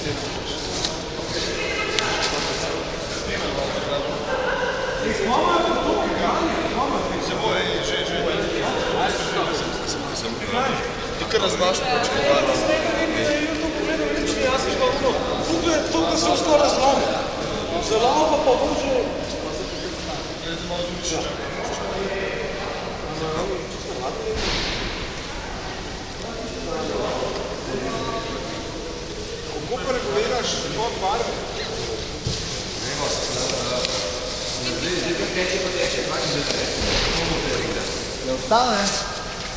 Ti kar razmaš počekovalo. Fugl je to, da se vsko razlame. Zalama pa bože. Kako pa reguliraš tvoj barve? Je ostalo, ne?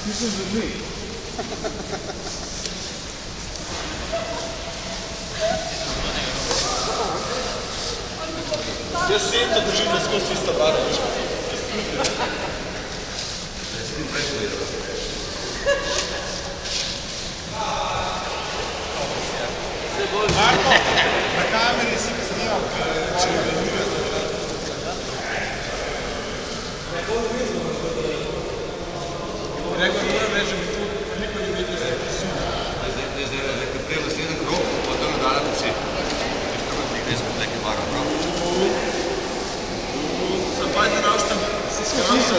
Mislim z ljudmi. Jaz sento držim, da skozi ista barva. Marko, na kameri si ga snimam, če je vedno. Rekao moram reći da mi tu niko ne vidi se. Zdaj, prej v naslednjem krogu, pa to nadalje po vsi. Kako je nekaj skupaj nekaj barva, prav? Zapajte na oštem. Si skozi,